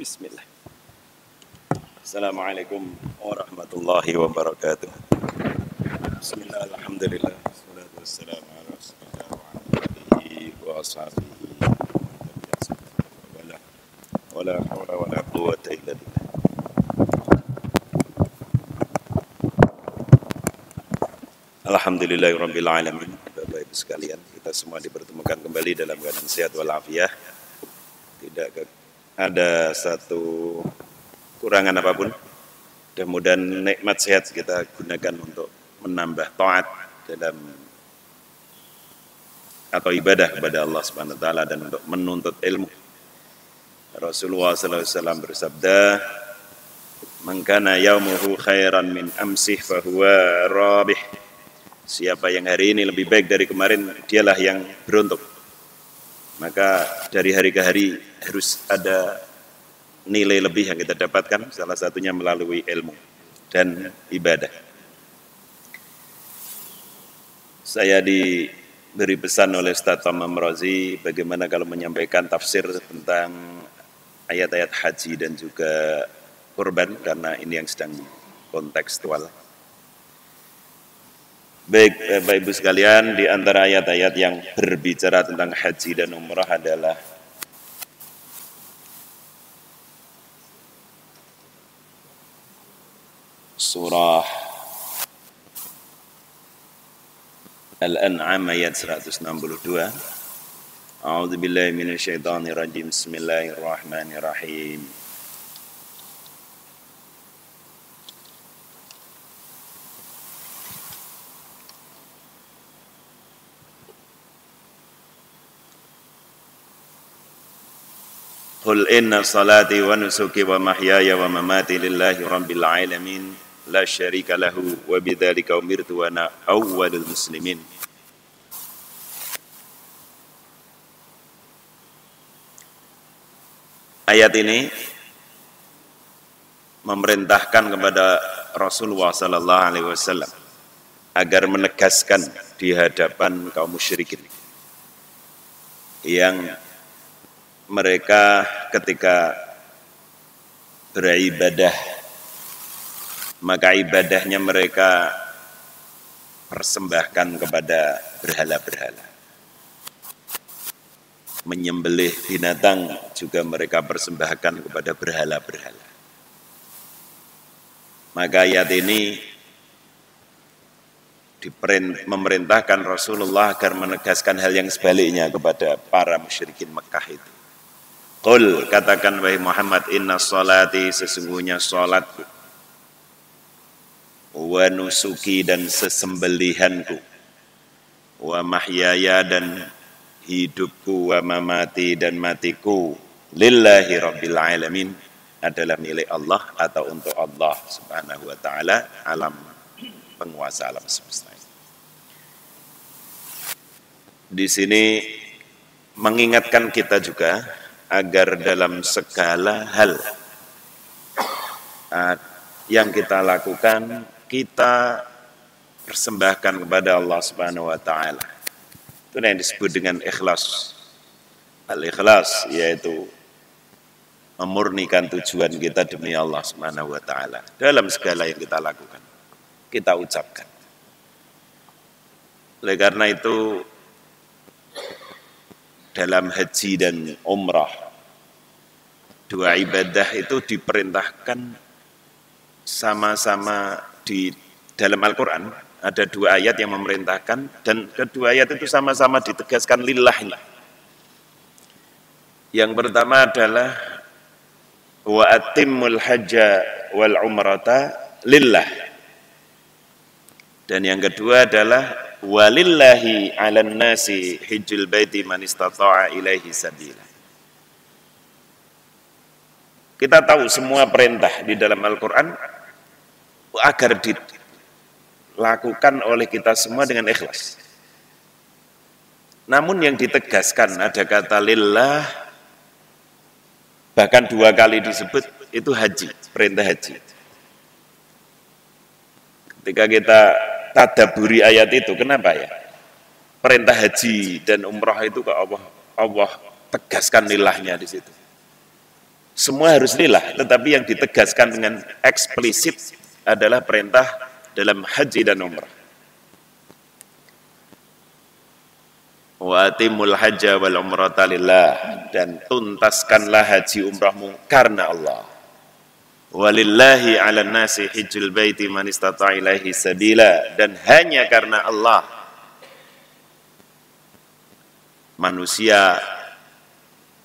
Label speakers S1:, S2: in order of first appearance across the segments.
S1: Bismillah. Assalamualaikum warahmatullahi wabarakatuh. Bismillah, alhamdulillah, wassalatu wassalamu ala rasulillah wa ala alihi wa ashabihi wala hawla wala quwwata illa billah. Alhamdulillahirabbil alamin. Bapak Ibu sekalian, kita semua dipertemukan kembali dalam keadaan sehat walafiat. Tidak ada satu kurangan apapun. Mudah-mudahan nikmat sehat kita gunakan untuk menambah taat dalam atau ibadah kepada Allah Subhanahu wa taala dan untuk menuntut ilmu. Rasulullah sallallahu alaihi wasallam bersabda, "Man kana yaumuhu khairan min amsih fa huwa rabih." Siapa yang hari ini lebih baik dari kemarin, dialah yang beruntung. Maka dari hari ke hari harus ada nilai lebih yang kita dapatkan, salah satunya melalui ilmu dan ibadah. Saya diberi pesan oleh Ustaz Tamam Razi bagaimana kalau menyampaikan tafsir tentang ayat-ayat haji dan juga kurban, karena ini yang sedang kontekstual. Baik, Bapak Ibu sekalian, di antara ayat-ayat yang berbicara tentang haji dan umrah adalah surah Al-An'am ayat 162. A'udzubillahi minasyaitonirrajim. Bismillahirrahmanirrahim. Qul inna salati wa nusuki wa mahyaya wa mamati lillahi rabbil alamin la syarika lahu wa bidzalika umirtu wa ana awwalul muslimin. Ayat ini memerintahkan kepada Rasulullah sallallahu alaihi wasallam agar menegaskan di hadapan kaum musyrikin yang mereka ketika beribadah, maka ibadahnya mereka persembahkan kepada berhala-berhala. Menyembelih binatang juga mereka persembahkan kepada berhala-berhala. Maka ayat ini memerintahkan Rasulullah agar menegaskan hal yang sebaliknya kepada para musyrikin Mekah itu. Qul, katakan wahai Muhammad, inna salati, sesungguhnya salatku, wa nusuki, dan sesembelihanku, wa mahyaya, dan hidupku, wa mamati, dan matiku, lillahi rabbil alamin, adalah milik Allah atau untuk Allah subhanahu wa ta'ala, alam penguasa alam semesta. Di sini mengingatkan kita juga agar dalam segala hal yang kita lakukan, kita persembahkan kepada Allah Subhanahu wa taala. Itu yang disebut dengan ikhlas. Al-ikhlas yaitu memurnikan tujuan kita demi Allah Subhanahu wa taala dalam segala yang kita lakukan, kita ucapkan. Oleh karena itu, dalam haji dan umrah, dua ibadah itu diperintahkan sama-sama. Di dalam Al-Quran ada dua ayat yang memerintahkan, dan kedua ayat itu sama-sama ditegaskan lillah. Yang pertama adalah wa atimmul hajja wal umrata lillah, dan yang kedua adalah walillahi 'alan nasi hijjul baiti man istata'a ilaihi sabila. Kita tahu semua perintah di dalam Al-Quran agar dilakukan oleh kita semua dengan ikhlas. Namun yang ditegaskan ada kata lillah, bahkan dua kali disebut, itu haji, perintah haji. Ketika kita tadaburi ayat itu, kenapa ya? Perintah haji dan umrah itu ke Allah tegaskan lillahnya di situ. Semua harus lillah, tetapi yang ditegaskan dengan eksplisit adalah perintah dalam haji dan umrah. Wa atimul hajja wal umrata lillah, dan tuntaskanlah haji umrahmu karena Allah. Walillahi 'alan nasi hijjul baiti man istata'a ilaihi sabila, dan hanya karena Allah manusia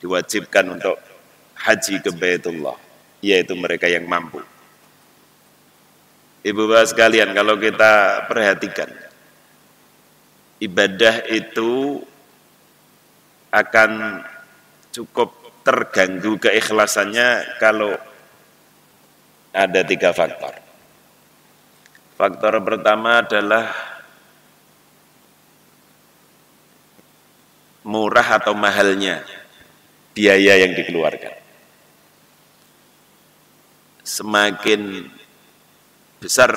S1: diwajibkan untuk haji ke Baitullah, yaitu mereka yang mampu. Ibu bapak sekalian, kalau kita perhatikan, ibadah itu akan cukup terganggu keikhlasannya kalau ada 3 faktor. Faktor pertama adalah murah atau mahalnya biaya yang dikeluarkan. Semakin besar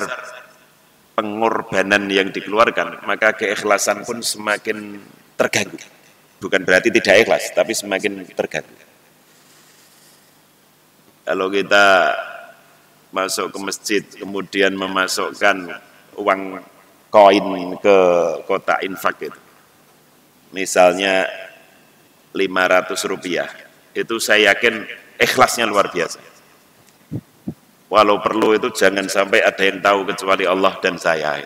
S1: pengorbanan yang dikeluarkan, maka keikhlasan pun semakin terganggu. Bukan berarti tidak ikhlas, tapi semakin terganggu. Kalau kita masuk ke masjid, kemudian memasukkan uang koin ke kotak infak itu, misalnya 500 rupiah, itu saya yakin ikhlasnya luar biasa. Walau perlu itu jangan sampai ada yang tahu kecuali Allah dan saya.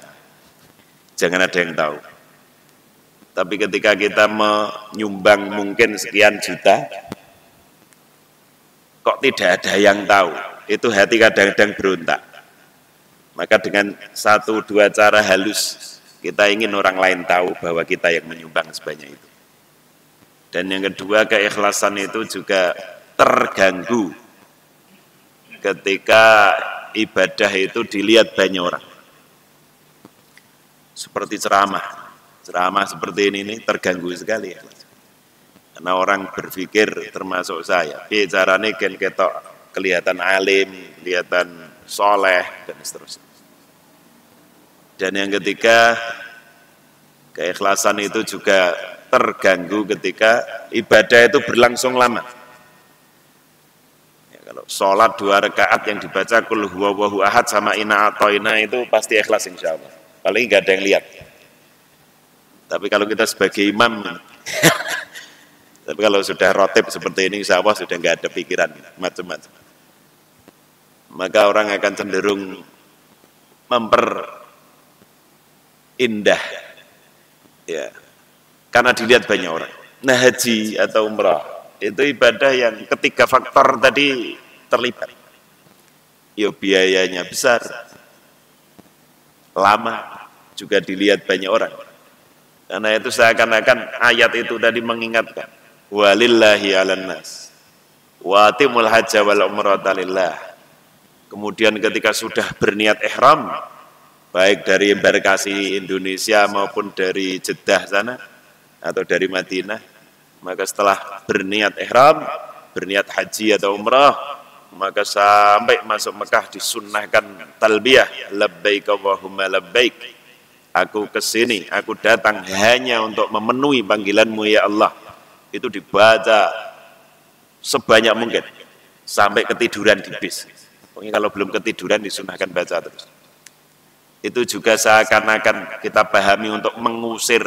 S1: Jangan ada yang tahu. Tapi ketika kita menyumbang mungkin sekian juta, kok tidak ada yang tahu, itu hati kadang-kadang berontak. Maka dengan 1-2 cara halus, kita ingin orang lain tahu bahwa kita yang menyumbang sebanyak itu. Dan yang kedua, keikhlasan itu juga terganggu ketika ibadah itu dilihat banyak orang. Seperti ceramah seperti ini terganggu sekali ya. Karena orang berpikir, termasuk saya, bicaranya kan ketok kelihatan alim, kelihatan soleh, dan seterusnya. Dan yang ketiga, keikhlasan itu juga terganggu ketika ibadah itu berlangsung lama. Kalau sholat 2 rakaat yang dibaca kul huwallahu ahad sama inna atoina itu pasti ikhlas insya Allah. Paling nggak ada yang lihat. Tapi kalau kita sebagai imam, tapi kalau sudah rotib seperti ini insya Allah sudah nggak ada pikiran macam-macam. Maka orang akan cenderung memperindah, ya, karena dilihat banyak orang. Nah, haji atau umrah itu ibadah yang ketiga faktor tadi terlibat. Ya, biayanya besar, lama, juga dilihat banyak orang. Karena itu seakan-akan ayat itu tadi mengingatkan, walillahi 'alan nas wa atimul hajja wal umrata lillah. Kemudian ketika sudah berniat ihram, baik dari embarkasi Indonesia maupun dari Jeddah sana atau dari Madinah, maka setelah berniat ihram, berniat haji atau umrah, maka sampai masuk Mekah disunnahkan talbiyah, labbaik Allahumma labbaik. Aku kesini, aku datang hanya untuk memenuhi panggilanmu ya Allah. Itu dibaca sebanyak mungkin sampai ketiduran di bis. Pokoknya kalau belum ketiduran disunahkan baca terus. Itu juga seakan-akan kita pahami untuk mengusir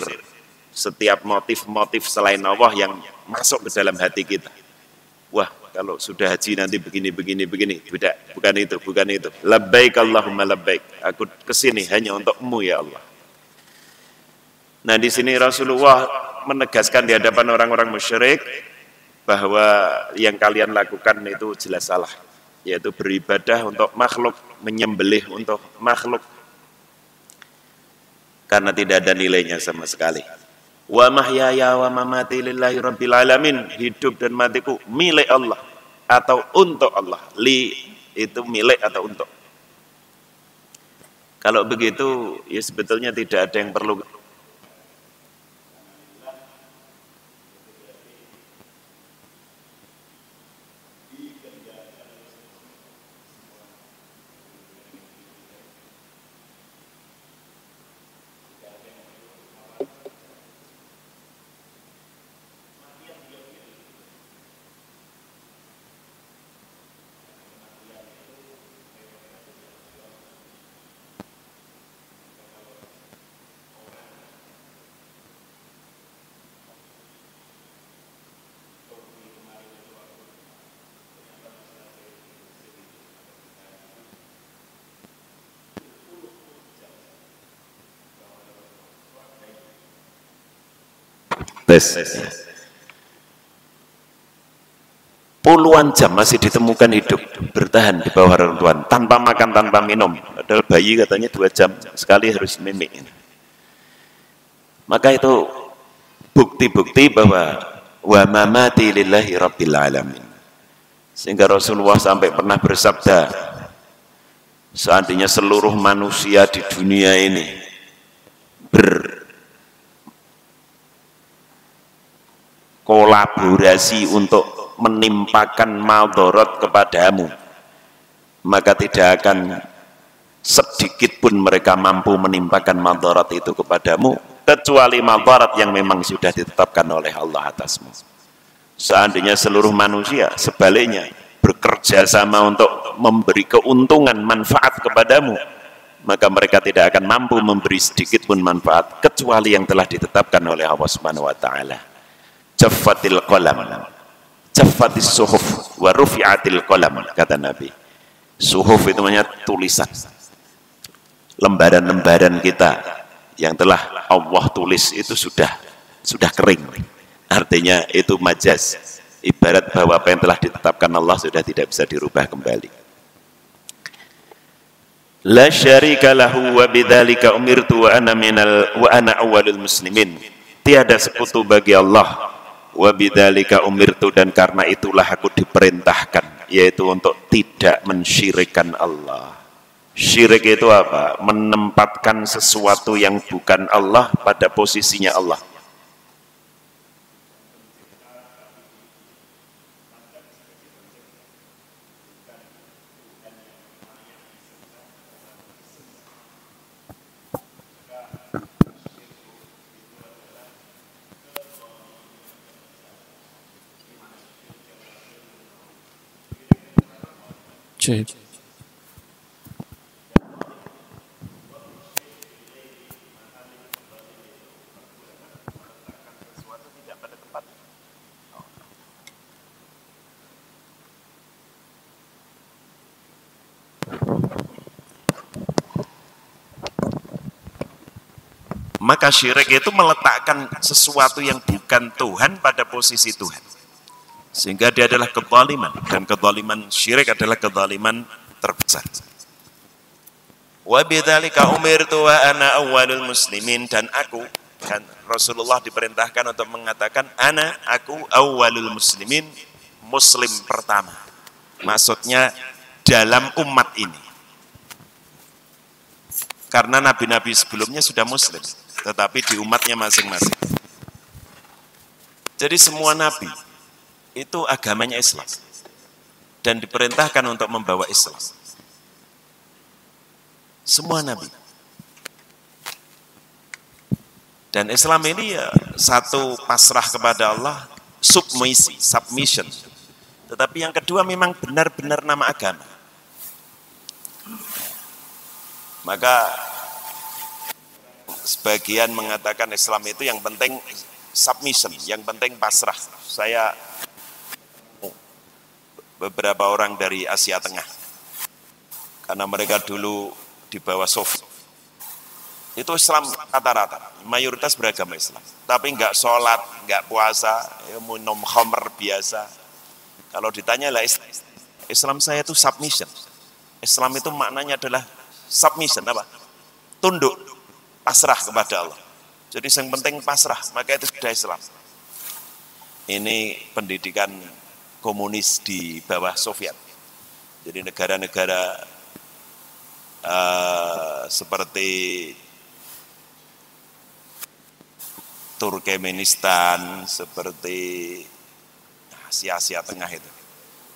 S1: setiap motif-motif selain Allah yang masuk ke dalam hati kita. Wah, kalau sudah haji nanti begini. Bukan itu. Labbaik Allahumma labbaik. Aku kesini hanya untukmu ya Allah. Nah, di sini Rasulullah menegaskan di hadapan orang-orang musyrik bahwa yang kalian lakukan itu jelas salah, yaitu beribadah untuk makhluk, menyembelih untuk makhluk, karena tidak ada nilainya sama sekali. Wa mahyaya wa mamati lillahi rabbil alamin, hidup dan matiku milik Allah atau untuk Allah. Li itu milik atau untuk. Kalau begitu ya sebetulnya tidak ada yang perlu Tes. Puluhan jam masih ditemukan hidup, bertahan di bawah reruntuhan, tanpa makan, tanpa minum. Padahal bayi katanya 2 jam sekali harus mimik. Maka itu bukti-bukti bahwa wa mamati lillahi rabbil alamin. Sehingga Rasulullah sampai pernah bersabda, seandainya seluruh manusia di dunia ini berkolaborasi untuk menimpakan madarat kepadamu, maka tidak akan sedikit pun mereka mampu menimpakan madarat itu kepadamu, kecuali madarat yang memang sudah ditetapkan oleh Allah atasmu. Seandainya seluruh manusia sebaliknya bekerja sama untuk memberi keuntungan manfaat kepadamu, maka mereka tidak akan mampu memberi sedikit pun manfaat kecuali yang telah ditetapkan oleh Allah Subhanahu wa taala. Jaffatil qalam, jaffatis suhuf wa rufi'atil qalam, kata Nabi. Suhuf itu namanya tulisan, lembaran-lembaran kita yang telah Allah tulis itu sudah kering. Artinya itu majaz, ibarat bahwa apa yang telah ditetapkan Allah sudah tidak bisa dirubah kembali. La syarika lahu wa bidzalika umirtu wa ana awwalul muslimin. Tiada sekutu bagi Allah, wa bidzalika umirtu, dan karena itulah aku diperintahkan, yaitu untuk tidak mensyirikkan Allah. Syirik itu apa? Menempatkan sesuatu yang bukan Allah pada posisinya Allah.
S2: Cik.
S1: Maka syirik itu meletakkan sesuatu yang bukan Tuhan pada posisi Tuhan, sehingga dia adalah kezaliman, dan kezaliman syirik adalah kezaliman terbesar. Wa bidzalika umirtu wa ana awwalul muslimin, dan aku, dan Rasulullah diperintahkan untuk mengatakan aku awwalul muslimin, muslim pertama. Maksudnya dalam umat ini. Karena nabi-nabi sebelumnya sudah muslim, tetapi di umatnya masing-masing. Jadi semua nabi itu agamanya Islam dan diperintahkan untuk membawa Islam. Semua nabi. Dan Islam ini ya satu, pasrah kepada Allah, submission. Tetapi yang kedua memang benar-benar nama agama. Maka sebagian mengatakan Islam itu yang penting submission, yang penting pasrah. Saya beberapa orang dari Asia Tengah, karena mereka dulu di bawah Soviet, itu Islam rata-rata, mayoritas beragama Islam, tapi enggak sholat, enggak puasa, minum khamr biasa. Kalau ditanya lah Islam saya itu submission. Islam itu maknanya adalah submission, apa? Tunduk, pasrah kepada Allah. Jadi yang penting pasrah, maka itu sudah Islam. Ini pendidikan komunis di bawah Soviet. Jadi negara-negara seperti Turkmenistan, seperti Asia Tengah itu.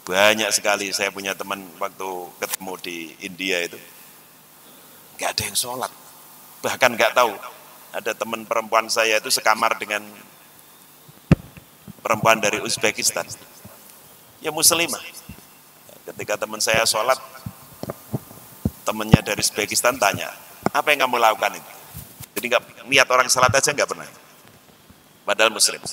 S1: Banyak sekali, saya punya teman waktu ketemu di India itu, nggak ada yang sholat. Bahkan nggak tahu, ada teman perempuan saya itu sekamar dengan perempuan dari Uzbekistan. Ya muslimah. Ketika teman saya sholat, temannya dari Uzbekistan tanya, apa yang kamu lakukan itu? Jadi nggak lihat orang sholat aja nggak pernah. Padahal muslim.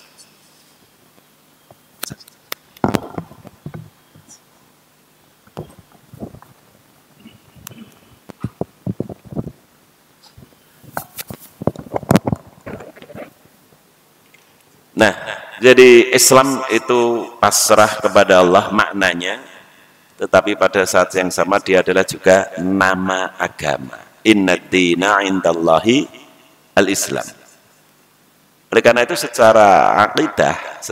S1: jadi Islam itu pasrah kepada Allah maknanya, tetapi pada saat yang sama dia adalah juga nama agama. Inna dina indallahi al-Islam. Oleh karena itu secara akidah,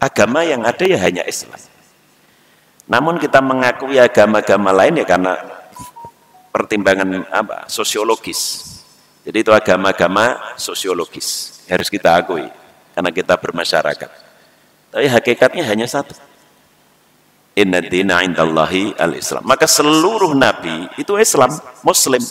S1: agama yang ada ya hanya Islam. Namun kita mengakui agama-agama lain ya karena pertimbangan sosiologis. Jadi itu agama-agama sosiologis, harus kita akui karena kita bermasyarakat. Tapi hakikatnya hanya satu. Inna dina indallahi al-Islam. Maka seluruh nabi itu Islam, Muslim.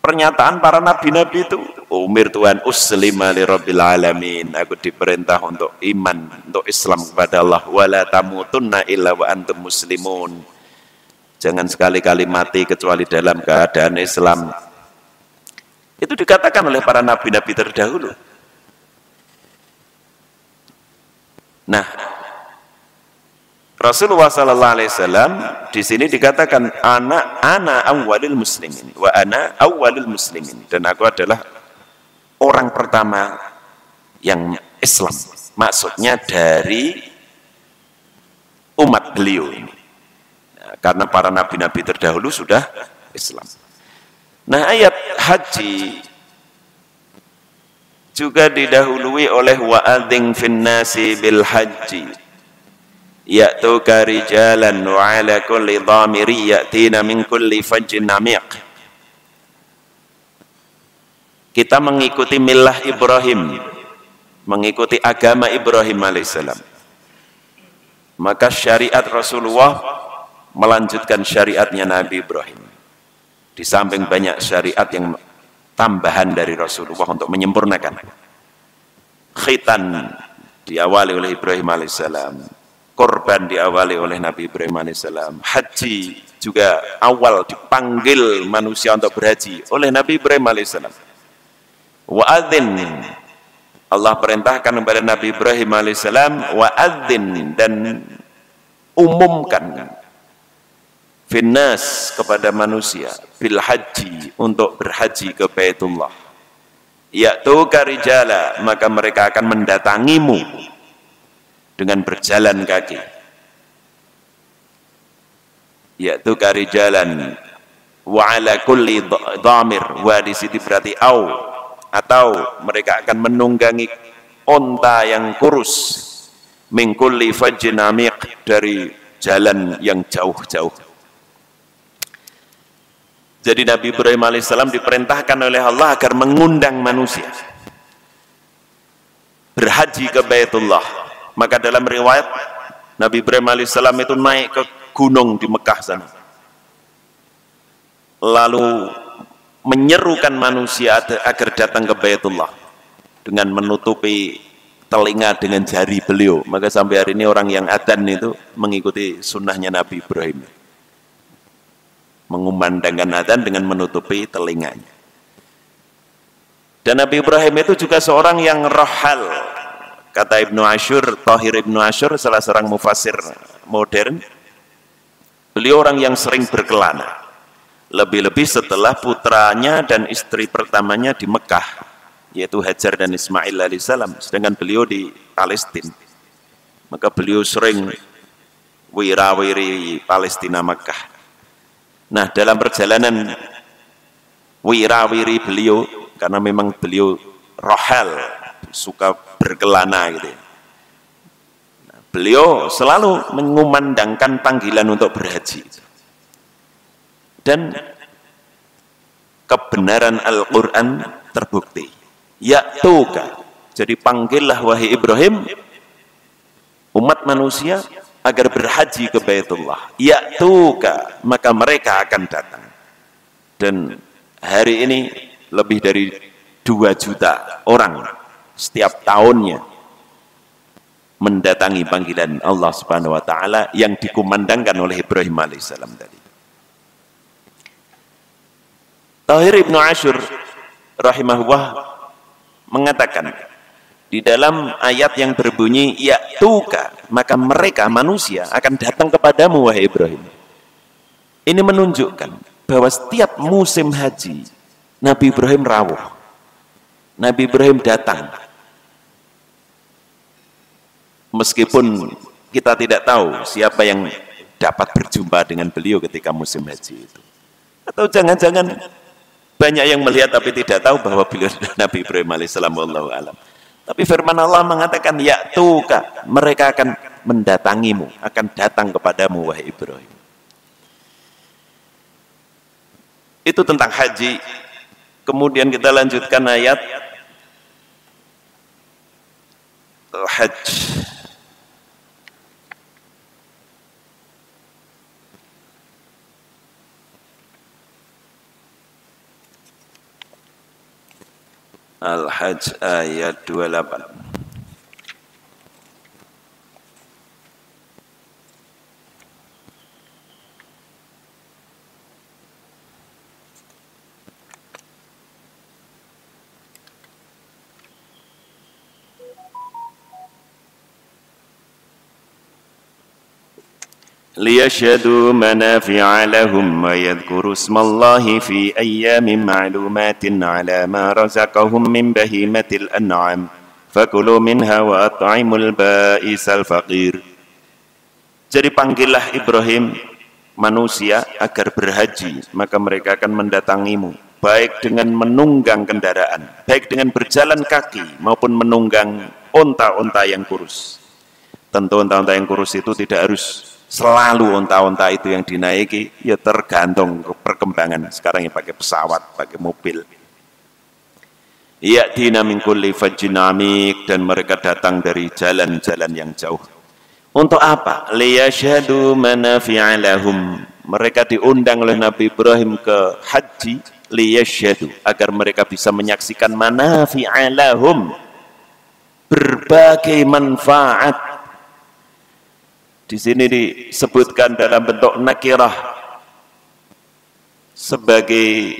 S1: Pernyataan para nabi-nabi itu, umir Tuhan uslima li rabbil alamin, aku diperintah untuk iman, untuk Islam kepada Allah, wala tamutunna illa wa antum muslimun, jangan sekali-kali mati kecuali dalam keadaan Islam. Itu dikatakan oleh para nabi-nabi terdahulu. Nah, Rasulullah sallallahu alaihi wasallam di sini dikatakan ana awwalul muslimin wa ana awwalul muslimin, dan aku adalah orang pertama yang Islam. Maksudnya dari umat beliau ini. Nah, karena para nabi-nabi terdahulu sudah Islam. Nah, ayat haji juga didahului oleh wa'adzin finnasi bil haji ya'tuka rijalan wa ala kulli dhamiri ya'tina min kulli fajjin amiq. Kita mengikuti millah Ibrahim, mengikuti agama Ibrahim alaihissalam. Maka syariat Rasulullah melanjutkan syariatnya Nabi Ibrahim. Di samping banyak syariat yang tambahan dari Rasulullah untuk menyempurnakan. Khitan diawali oleh Ibrahim alaihissalam, korban diawali oleh Nabi Ibrahim alaihissalam, haji juga awal dipanggil manusia untuk berhaji oleh Nabi Ibrahim alaihissalam. Wa'adzin, Allah perintahkan kepada Nabi Ibrahim alaihissalam, wa'adzin, dan umumkan finnas, kepada manusia, bil haji, untuk berhaji ke Baitullah. Ya'tuka rijala, maka mereka akan mendatangimu dengan berjalan kaki. Ya'tuka rijalan wa ala kulli dhamir, wa di sini berarti atau mereka akan menunggangi onta yang kurus, min kulli fajjin amiq, dari jalan yang jauh-jauh. Jadi Nabi Ibrahim alaihissalam diperintahkan oleh Allah agar mengundang manusia berhaji ke Baitullah. Maka dalam riwayat Nabi Ibrahim alaihissalam itu naik ke gunung di Mekah sana, lalu menyerukan manusia agar datang ke Baitullah dengan menutupi telinga dengan jari beliau. Maka sampai hari ini orang yang adzan itu mengikuti sunnahnya Nabi Ibrahim, mengumandangkan adzan dengan menutupi telinganya. Dan Nabi Ibrahim itu juga seorang yang rohal. Kata Ibnu Ashur, Thahir Ibnu Ashur, salah seorang mufassir modern, beliau orang yang sering berkelana, lebih-lebih setelah putranya dan istri pertamanya di Mekah, yaitu Hajar dan Ismail alaihissalam, sedangkan beliau di Palestina. Maka beliau sering wirawiri Palestina Mekah. Nah, dalam perjalanan wirawiri beliau, karena memang beliau rohal, suka berkelana gitu. Nah, beliau selalu mengumandangkan panggilan untuk berhaji. Dan kebenaran Al-Quran terbukti. Ya'tuka, jadi panggillah wahai Ibrahim umat manusia agar berhaji ke Baitullah. Ya'tuka, maka mereka akan datang. Dan hari ini lebih dari 2 juta orang setiap tahunnya mendatangi panggilan Allah Subhanahu wa taala yang dikumandangkan oleh Ibrahim alaihissalam tadi. Thahir Ibnu Ashur rahimahullah mengatakan di dalam ayat yang berbunyi ya'tuka, maka mereka manusia akan datang kepadamu wahai Ibrahim. Ini menunjukkan bahwa setiap musim haji Nabi Ibrahim rawuh.
S2: Nabi Ibrahim datang. Meskipun kita tidak tahu siapa yang dapat berjumpa dengan beliau ketika musim haji itu. Atau jangan-jangan banyak yang melihat tapi tidak tahu bahwa beliau adalah Nabi Ibrahim alaihissalam, wallahu alam. Tapi firman Allah mengatakan, ya'tuka, mereka akan mendatangimu, akan datang kepadamu wahai Ibrahim. Itu tentang haji. Kemudian kita lanjutkan ayat Al-Hajj. Al-Hajj ayat 28. ليشهدوا منافع لهم ويذكروا اسم الله في أيام معلومات على ما رزقهم من بهيمة الأنعام فكلوا منها وأطعموا البائس الفقير. Jadi panggillah Ibrahim manusia agar berhaji, maka mereka akan mendatangimu, baik dengan menunggang kendaraan, baik dengan berjalan kaki maupun menunggang onta-onta yang kurus. Tentu onta-onta yang kurus itu tidak harus selalu onta-onta itu yang dinaiki, ya tergantung perkembangan. Sekarang ya pakai pesawat, pakai mobil. Ya'tina min kulli fajjin amik, dan mereka datang dari jalan-jalan yang jauh. Untuk apa? Liyashhadu manafi'a lahum. Mereka diundang oleh Nabi Ibrahim ke haji, liyashhadu, agar mereka bisa menyaksikan manafi'a lahum, berbagai manfaat. Di sini disebutkan dalam bentuk nakirah sebagai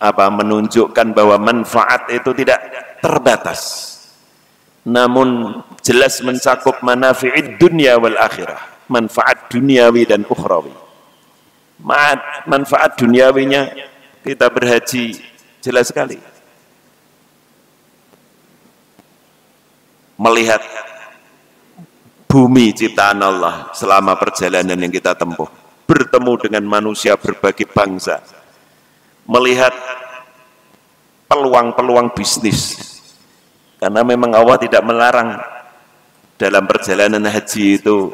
S2: apa? Menunjukkan bahwa manfaat itu tidak terbatas, namun jelas mencakup manafi'id dunya wal akhirah, manfaat duniawi dan ukhrawi. Manfaat duniawinya kita berhaji jelas sekali, melihat bumi ciptaan Allah selama perjalanan yang kita tempuh, bertemu dengan manusia berbagai bangsa, melihat peluang-peluang bisnis, karena memang Allah tidak melarang dalam perjalanan haji itu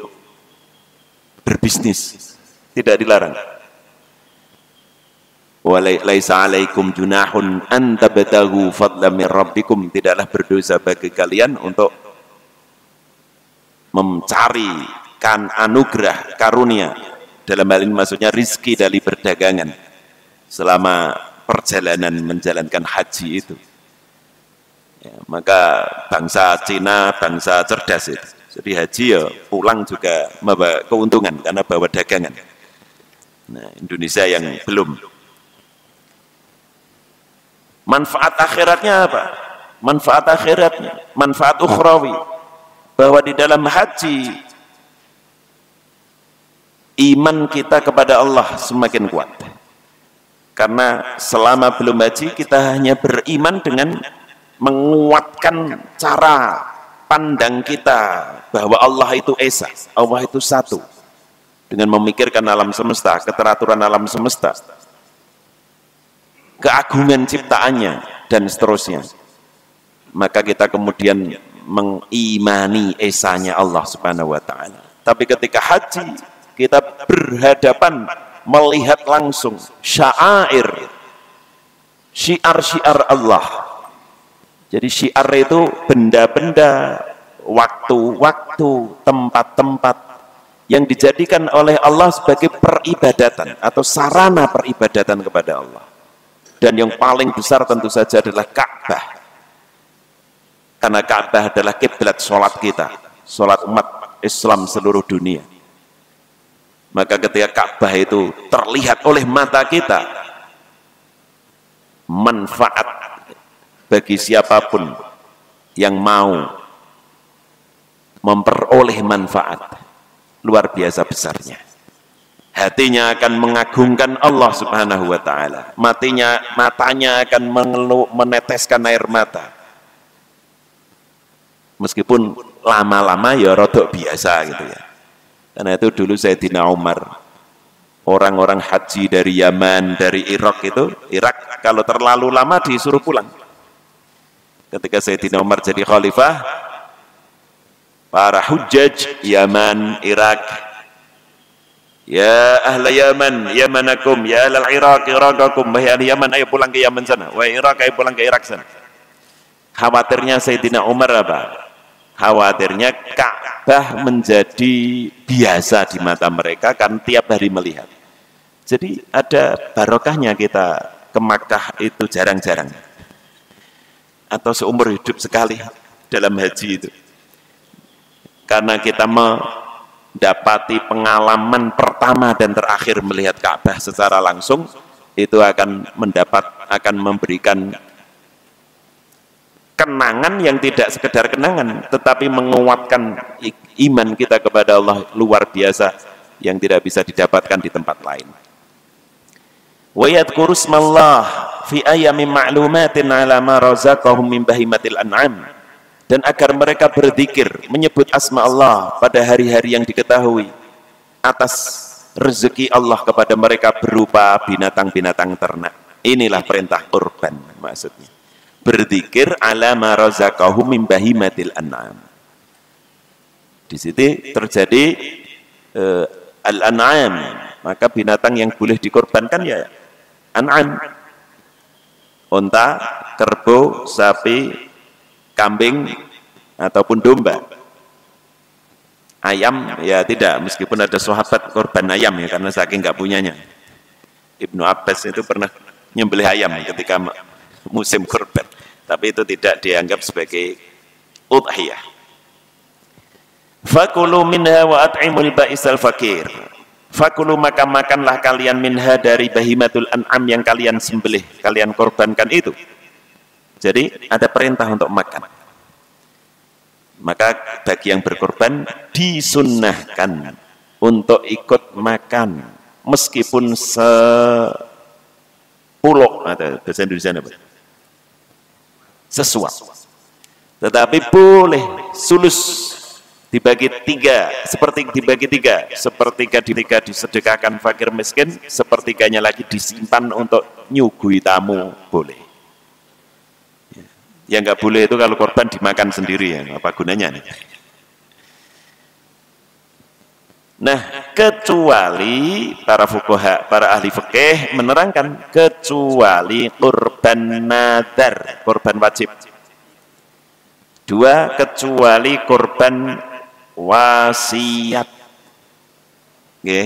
S2: berbisnis, tidak dilarang. Walaisa alaikum junahun an tabtaghu fadlan min rabbikum, tidaklah berdosa bagi kalian untuk mencarikan anugerah karunia, dalam hal ini maksudnya rizki dari perdagangan selama perjalanan menjalankan haji itu. Ya, maka bangsa Cina bangsa cerdas itu. Jadi haji ya pulang juga membawa keuntungan karena bawa dagangan. Nah, Indonesia yang belum. Manfaat akhiratnya apa? Manfaat akhiratnya, manfaat ukhrawi, bahwa di dalam haji iman kita kepada Allah semakin kuat. Karena selama belum haji kita hanya beriman dengan menguatkan cara pandang kita bahwa Allah itu esa, Allah itu satu, dengan memikirkan alam semesta, keteraturan alam semesta, keagungan ciptaannya dan seterusnya. Maka kita kemudian mengimani esanya Allah Subhanahu wa taala. Tapi ketika haji kita berhadapan melihat langsung syair, syiar-syiar Allah. Jadi syiar itu benda-benda, waktu-waktu, tempat-tempat yang dijadikan oleh Allah sebagai peribadatan atau sarana peribadatan kepada Allah. Dan yang paling besar tentu saja adalah Ka'bah. Karena Ka'bah adalah kiblat sholat kita, sholat umat Islam seluruh dunia. Maka ketika Ka'bah itu terlihat oleh mata kita, manfaat bagi siapapun yang mau memperoleh manfaat luar biasa besarnya. hatinya akan mengagungkan Allah Subhanahu wa taala, matanya akan meneteskan air mata, meskipun lama-lama ya rodok biasa gitu ya. Karena itu dulu Sayyidina Umar, orang-orang haji dari Yaman, dari Irak itu, Irak kalau terlalu lama disuruh pulang. Ketika Sayyidina Umar jadi khalifah, para hujjaj Yaman, Irak, ya ahla Yaman, Yamanakum, ya ahlal Irak, Iraqakum, wahai ahli Yaman, ayo pulang ke Yaman sana, wahai Irak, ayo pulang ke Irak sana. Khawatirnya Sayyidina Umar apa? Khawatirnya Ka'bah menjadi biasa di mata mereka kan tiap hari melihat. Jadi ada barokahnya kita ke Makkah itu jarang-jarang, atau seumur hidup sekali dalam haji itu, karena kita mendapati pengalaman pertama dan terakhir melihat Ka'bah secara langsung, itu akan memberikan kenangan yang tidak sekedar kenangan, tetapi menguatkan iman kita kepada Allah luar biasa yang tidak bisa didapatkan di tempat lain. Wa yadhkuru ismallah fi ayyamin ma'lumatin 'ala ma razaqahum min bahimatil an'am, dan agar mereka berzikir menyebut asma Allah pada hari-hari yang diketahui atas rezeki Allah kepada mereka berupa binatang-binatang ternak. Inilah perintah kurban maksudnya. Berzikir ala ma razaqahum min bahimatil an'am. Di situ terjadi al-an'am, maka binatang yang boleh dikorbankan ya an'am. Unta, kerbau, sapi, kambing ataupun domba. Ayam ya tidak, meskipun ada sahabat korban ayam ya, karena saking nggak punyanya. Ibnu Abbas itu pernah nyembelih ayam ketika musim kurban, tapi itu tidak dianggap sebagai udhiyah. Fakulu minha wa at'imul ba'isal fakir. Fakulu, maka makanlah kalian minha dari bahimatul an'am yang kalian sembelih, kalian korbankan itu. Jadi ada perintah untuk makan. Maka bagi yang berkorban disunnahkan untuk ikut makan, meskipun sepuluk, atau bahasa Indonesia apa? Sesuap. Tetapi boleh sulus, dibagi tiga, sepertiga disedekahkan fakir miskin, sepertiganya lagi disimpan untuk nyugui tamu, boleh. Yang nggak boleh itu kalau korban dimakan sendiri, ya apa gunanya nih? Nah, kecuali para fuqaha, para ahli fikih menerangkan kecuali kurban nadar, kurban wajib. Dua, kecuali kurban wasiat. Oke.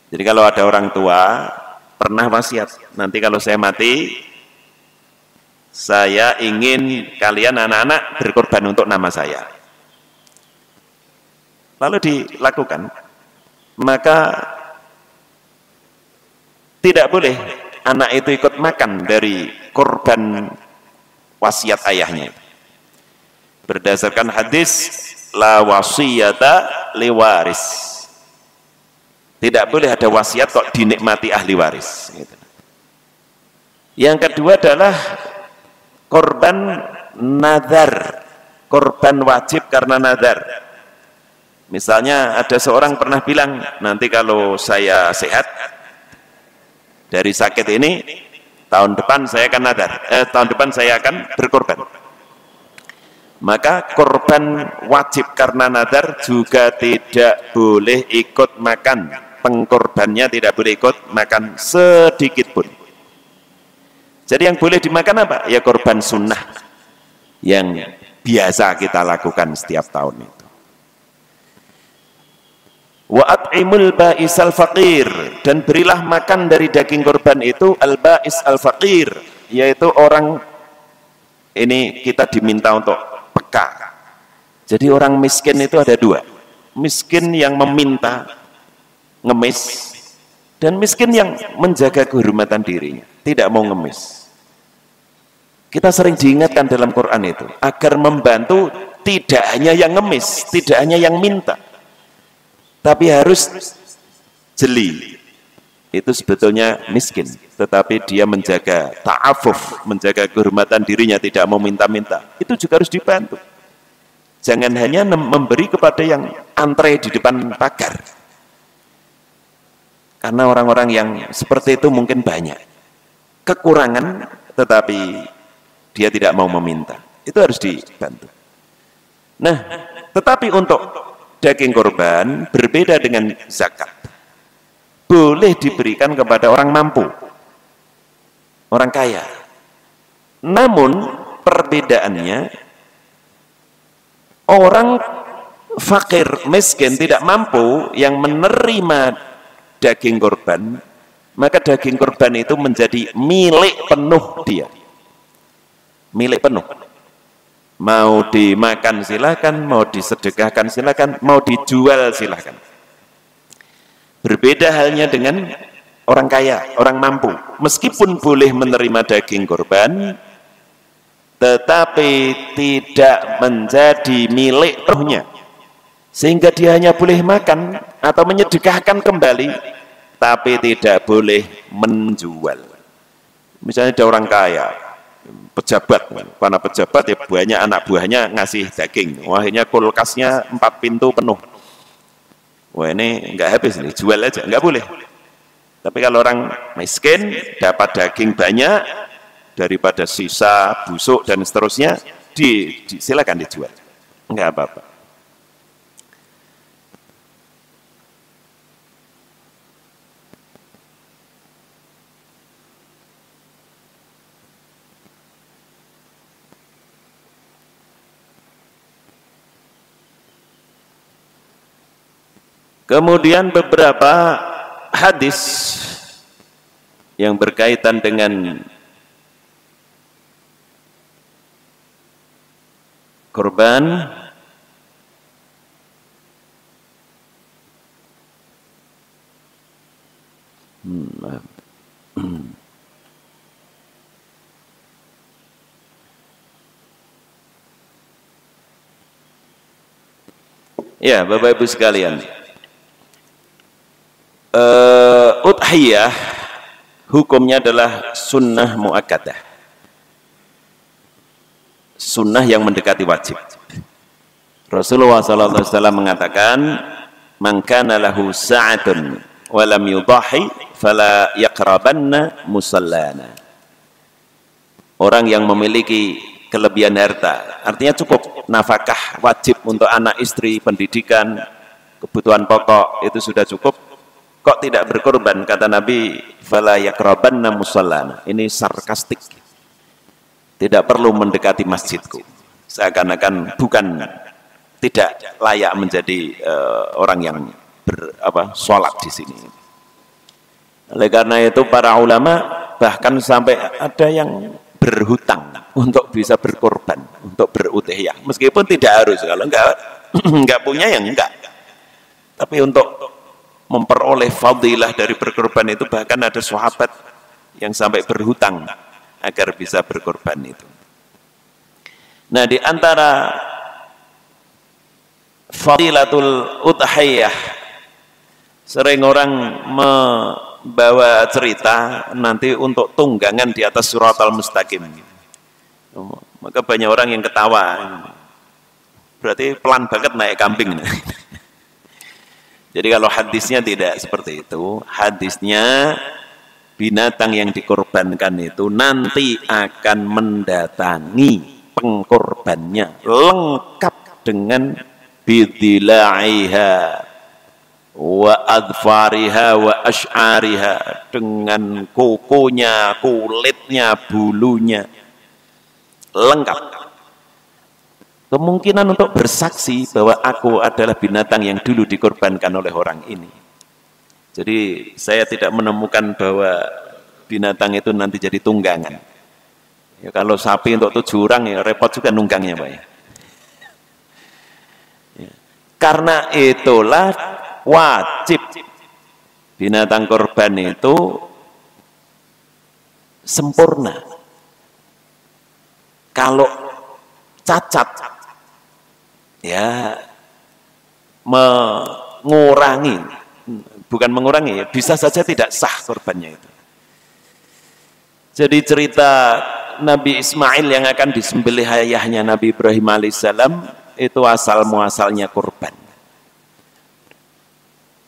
S2: Jadi kalau ada orang tua pernah wasiat, nanti kalau saya mati, saya ingin kalian anak-anak berkorban untuk nama saya. Lalu dilakukan, maka tidak boleh anak itu ikut makan dari korban wasiat ayahnya. Berdasarkan hadis la wasiyata liwaris, tidak boleh ada wasiat kok dinikmati ahli waris. Yang kedua adalah korban nazar, korban wajib karena nazar. Misalnya ada seorang pernah bilang, nanti kalau saya sehat dari sakit ini, tahun depan saya akan nazar, tahun depan saya akan berkorban. Maka korban wajib karena nazar juga tidak boleh ikut makan, pengkorbannya tidak boleh ikut makan sedikit pun. Jadi yang boleh dimakan apa? Ya korban sunnah yang biasa kita lakukan setiap tahun itu. Wa at'imul ba'isal faqir, dan berilah makan dari daging korban itu al-ba'is al-faqir, yaitu orang ini kita diminta untuk peka. Jadi orang miskin itu ada dua, miskin yang meminta ngemis, dan miskin yang menjaga kehormatan dirinya, tidak mau ngemis. Kita sering diingatkan dalam Quran itu agar membantu tidak hanya yang ngemis, tidak hanya yang minta, tapi harus jeli itu sebetulnya miskin, tetapi dia menjaga ta'afuf, menjaga kehormatan dirinya, tidak mau minta-minta, itu juga harus dibantu. Jangan hanya memberi kepada yang antre di depan pagar, karena orang-orang yang seperti itu mungkin banyak kekurangan, tetapi dia tidak mau meminta, itu harus dibantu. Nah, tetapi untuk daging korban berbeda dengan zakat. Boleh diberikan kepada orang mampu, orang kaya. Namun perbedaannya, orang fakir, miskin, tidak mampu yang menerima daging korban, maka daging korban itu menjadi milik penuh dia. Milik penuh. Mau dimakan silakan, mau disedekahkan silakan, mau dijual silakan. Berbeda halnya dengan orang kaya, orang mampu. Meskipun boleh menerima daging korban, tetapi tidak menjadi milik penuhnya. Sehingga dia hanya boleh makan atau menyedekahkan kembali, tapi tidak boleh menjual. Misalnya ada orang kaya, pejabat, karena pejabat ya banyak anak buahnya ngasih daging. Wah, akhirnya kulkasnya 4 pintu penuh. Wah, ini enggak habis nih, jual aja, enggak boleh. Tapi kalau orang miskin dapat daging banyak daripada sisa, busuk dan seterusnya, silakan dijual, enggak apa-apa. Kemudian beberapa hadis yang berkaitan dengan korban. Ya, Bapak Ibu sekalian, udhiyah hukumnya adalah sunnah muakkadah, sunnah yang mendekati wajib. Rasulullah SAW mengatakan, man kana lahu sa'atun wa lam yudahi fala yaqrabanna musallana. Orang yang memiliki kelebihan harta, artinya cukup nafkah wajib untuk anak istri, pendidikan, kebutuhan pokok itu sudah cukup, kok tidak berkorban? Kata Nabi, fala yaqrabanna musallana. Ini sarkastik, tidak perlu mendekati masjidku, seakan-akan bukan, tidak layak menjadi orang yang sholat di sini. Oleh karena itu para ulama bahkan sampai ada yang berhutang untuk bisa berkorban, untuk berudhiyah, meskipun tidak harus, kalau enggak punya yang enggak, tapi untuk memperoleh fadilah dari berkorban itu, bahkan ada sahabat yang sampai berhutang agar bisa berkorban itu. Nah, di antara fadilatul udhiyah, sering orang membawa cerita nanti untuk tunggangan di atas siratal mustaqim. Maka banyak orang yang ketawa, berarti pelan banget naik kambing. Jadi kalau hadisnya tidak seperti itu, hadisnya binatang yang dikorbankan itu nanti akan mendatangi pengkorbannya lengkap dengan bidilaiha wa adfariha wa ash'ariha, dengan kukunya, kulitnya, bulunya, lengkap. Kemungkinan untuk bersaksi bahwa aku adalah binatang yang dulu dikorbankan oleh orang ini. Jadi saya tidak menemukan bahwa binatang itu nanti jadi tunggangan. Ya, kalau sapi untuk 7 orang ya repot juga nunggangnya, Pak ya. Ya. Karena itulah wajib binatang korban itu sempurna. Kalau cacat, ya mengurangi bukan mengurangi, bisa saja tidak sah kurbannya itu. Jadi cerita Nabi Ismail yang akan disembelih ayahnya Nabi Ibrahim alaihissalam itu asal muasalnya kurban.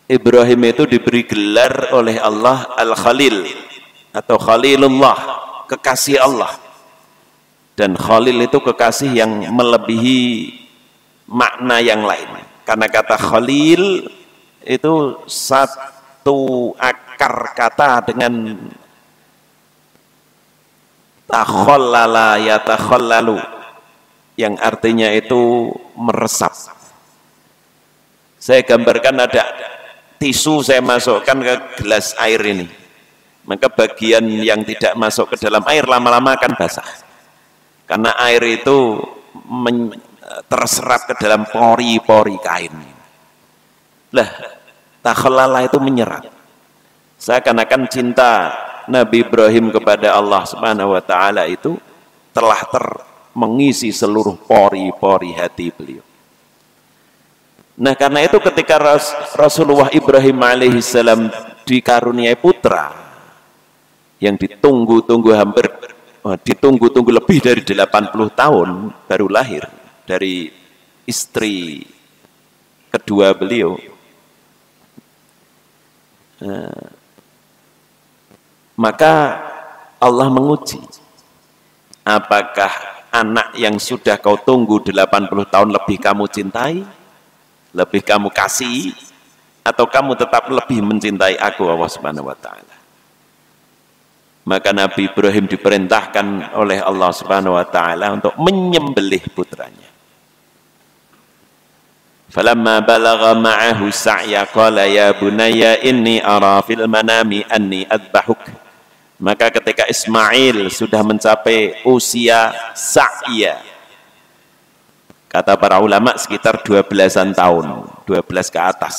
S2: Ibrahim itu diberi gelar oleh Allah Al-Khalil atau Khalilullah, kekasih Allah. Dan Khalil itu kekasih yang melebihi makna yang lain. Karena kata Khalil itu satu akar kata dengan takhallala yatakhallalu, yang artinya itu meresap. Saya gambarkan ada tisu, saya masukkan ke gelas air ini, maka bagian yang tidak masuk ke dalam air lama-lama akan basah, karena air itu terserap ke dalam pori-pori kain. Lah, takhallala itu menyerap. Seakan-akan cinta Nabi Ibrahim kepada Allah Subhanahu wa taala itu telah mengisi seluruh pori-pori hati beliau. Nah, karena itu ketika Rasulullah Ibrahim alaihissalam dikaruniai putra yang ditunggu-tunggu ditunggu-tunggu lebih dari 80 tahun baru lahir dari istri kedua beliau, maka Allah menguji, apakah anak yang sudah kau tunggu 80 tahun lebih kamu cintai, lebih kamu kasih, atau kamu tetap lebih mencintai aku, Allah Subhanahu wa taala. Maka Nabi Ibrahim diperintahkan oleh Allah Subhanahu wa taala untuk menyembelih putranya. Falamma balagha ma'ahu sa'ya qala ya bunayya inni ara fil manami anni adbahuk. Maka ketika Ismail sudah mencapai usia sa'ya, kata para ulama sekitar 12-an tahun, 12 ke atas,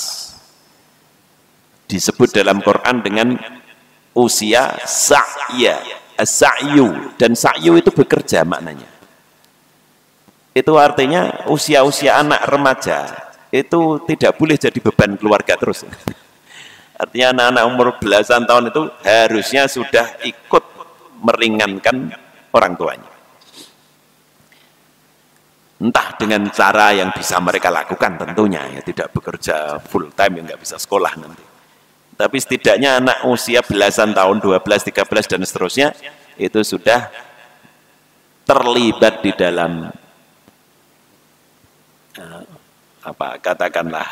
S2: disebut dalam Quran dengan usia sa'ya, as-sa'yu, dan sa'yu itu bekerja maknanya. Itu artinya usia-usia anak remaja itu tidak boleh jadi beban keluarga terus. Artinya anak-anak umur belasan tahun itu harusnya sudah ikut meringankan orang tuanya. Entah dengan cara yang bisa mereka lakukan tentunya, ya tidak bekerja full time, yang nggak bisa sekolah nanti. Tapi setidaknya anak usia belasan tahun, 12, 13 dan seterusnya itu sudah terlibat di dalam katakanlah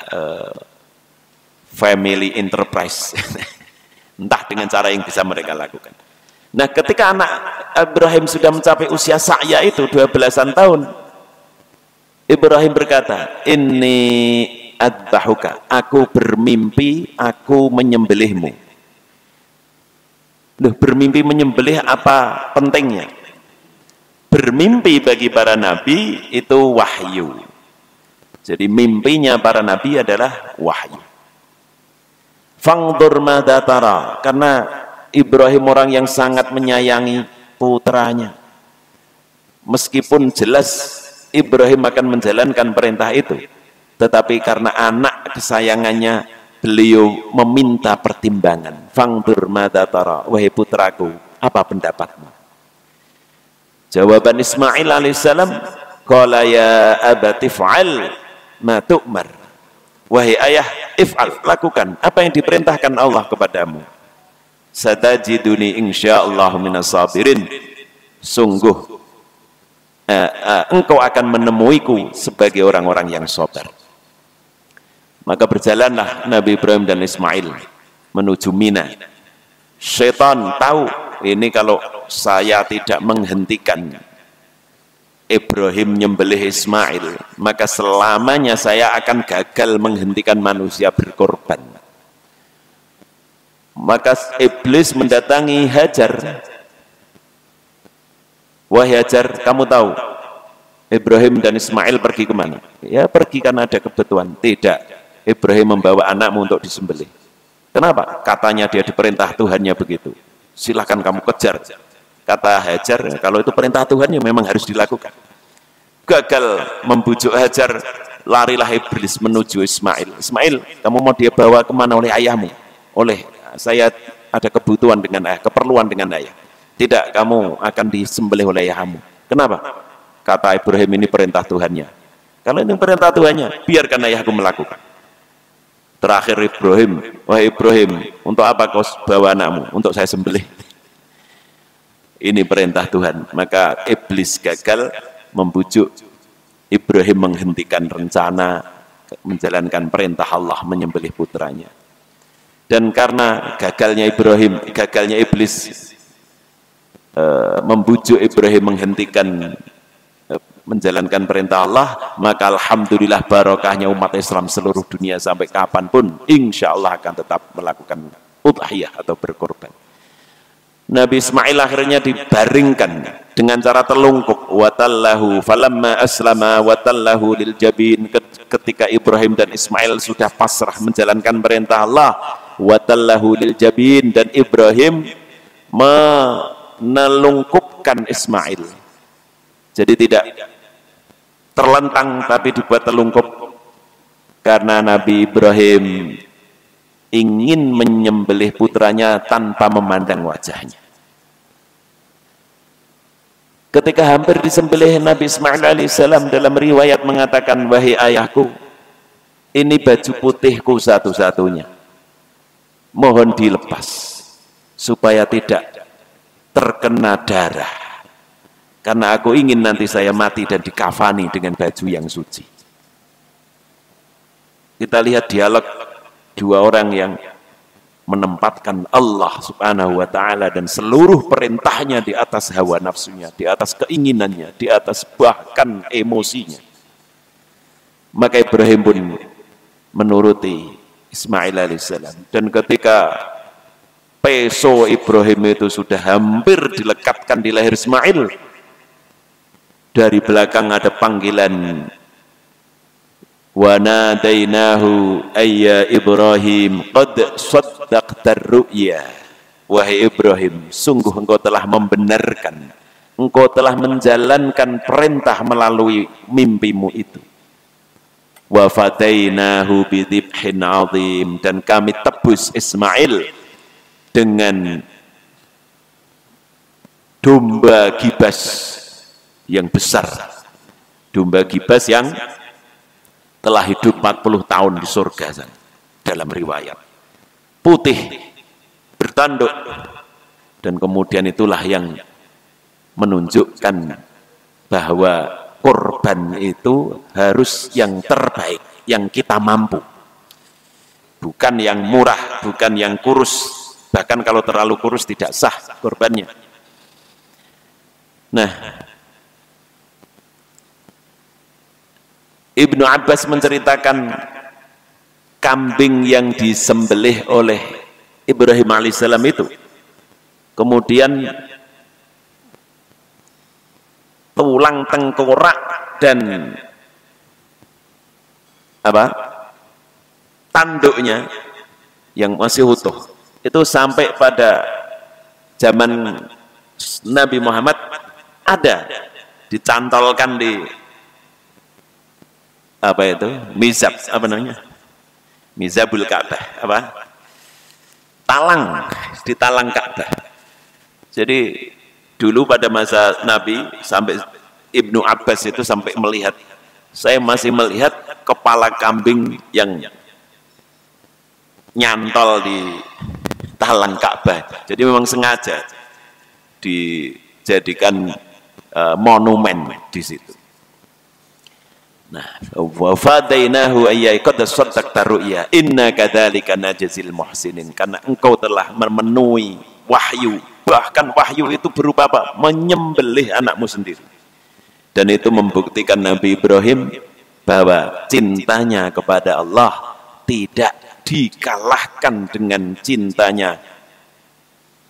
S2: family enterprise. Entah dengan cara yang bisa mereka lakukan. Nah, ketika anak Ibrahim sudah mencapai usia sa'ya itu 12-an tahun, Ibrahim berkata, inni adbahuka, aku bermimpi aku menyembelihmu. Loh, bermimpi menyembelih apa pentingnya? Bermimpi bagi para nabi itu wahyu. Jadi mimpinya para nabi adalah wahyu. Fangdur madza tara, karena Ibrahim orang yang sangat menyayangi putranya. Meskipun jelas Ibrahim akan menjalankan perintah itu, tetapi karena anak kesayangannya, beliau meminta pertimbangan. Fangdur madza tara, wahai putraku, apa pendapatmu? Jawaban Ismail alaihissalam, qala ya abati fa'al ma tu'mar. Wahai ayah, if'al, lakukan apa yang diperintahkan Allah kepadamu. Satajiduni insyaallah minas sabirin. Sungguh engkau akan menemuiku sebagai orang-orang yang sabar. Maka berjalanlah Nabi Ibrahim dan Ismail menuju Mina. Syaitan tahu ini kalau saya tidak menghentikan Ibrahim nyembelih Ismail, maka selamanya saya akan gagal menghentikan manusia berkorban. Maka iblis mendatangi Hajar. Wahai Hajar, kamu tahu Ibrahim dan Ismail pergi kemana? Ya pergi karena ada kebutuhan. Tidak, Ibrahim membawa anakmu untuk disembelih. Kenapa? Katanya dia diperintah Tuhannya begitu. Silahkan kamu kejar. Kata Hajar, kalau itu perintah Tuhan ya memang harus dilakukan. Gagal membujuk Hajar, larilah iblis menuju Ismail. Ismail, kamu mau dia bawa kemana oleh ayahmu? saya ada kebutuhan dengan ayah, keperluan dengan ayah. Tidak, kamu akan disembelih oleh ayahmu. Kenapa? Kata Ibrahim, ini perintah Tuhannya. Kalau ini perintah Tuhannya, biarkan ayahku melakukan. Terakhir Ibrahim, wahai Ibrahim, untuk apa kau bawa anakmu? Untuk saya sembelih. Ini perintah Tuhan. Maka iblis gagal membujuk Ibrahim menghentikan rencana menjalankan perintah Allah menyembelih putranya. Dan karena gagalnya iblis membujuk Ibrahim menghentikan menjalankan perintah Allah, maka alhamdulillah barokahnya umat Islam seluruh dunia sampai kapanpun insya Allah akan tetap melakukan udhiyah atau berkorban. Nabi Ismail akhirnya dibaringkan dengan cara telungkup, watallahu falamma aslama watallahu lil jabin. Ketika Ibrahim dan Ismail sudah pasrah menjalankan perintah Allah, watallahu lil jabin, dan Ibrahim menelungkupkan Ismail. Jadi tidak terlentang tapi dibuat telungkup, karena Nabi Ibrahim ingin menyembelih putranya tanpa memandang wajahnya. Ketika hampir disembelih, Nabi Ismail alaihissalam dalam riwayat mengatakan, wahai ayahku, ini baju putihku satu-satunya, mohon dilepas supaya tidak terkena darah, karena aku ingin nanti saya mati dan dikafani dengan baju yang suci. Kita lihat dialog dua orang yang menempatkan Allah subhanahu wa ta'ala dan seluruh perintahnya di atas hawa nafsunya, di atas keinginannya, di atas bahkan emosinya. Maka Ibrahim pun menuruti Ismail alaihissalam. Dan ketika peso Ibrahim itu sudah hampir dilekatkan di leher Ismail, dari belakang ada panggilan, wa nadainahu ayya Ibrahim qad saddaqtar ru'ya. Wahai Ibrahim, sungguh engkau telah membenarkan, engkau telah menjalankan perintah melalui mimpimu itu. Wa fadainahu bidhibhin 'azim, dan kami tebus Ismail dengan domba gibas yang besar, domba gibas yang telah hidup 40 tahun di surga dalam riwayat, putih, bertanduk, dan kemudian itulah yang menunjukkan bahwa korban itu harus yang terbaik, yang kita mampu, bukan yang murah, bukan yang kurus, bahkan kalau terlalu kurus tidak sah korbannya. Nah, Ibnu Abbas menceritakan kambing yang disembelih oleh Ibrahim alaihissalam itu kemudian tulang tengkorak dan tanduknya yang masih utuh itu sampai pada zaman Nabi Muhammad ada dicantolkan di mizab, mizabul Ka'bah, talang, di talang Ka'bah. Jadi dulu pada masa Nabi, sampai Ibnu Abbas itu sampai melihat, saya masih melihat kepala kambing yang nyantol di talang Ka'bah. Jadi memang sengaja dijadikan monumen di situ. Nah, wa fadainahu ayya qad saddaqta ru'ya inna kadzalika najzil muhsinin, karena engkau telah memenuhi wahyu, bahkan wahyu itu berupa apa? Menyembelih anakmu sendiri. Dan itu membuktikan Nabi Ibrahim bahwa cintanya kepada Allah tidak dikalahkan dengan cintanya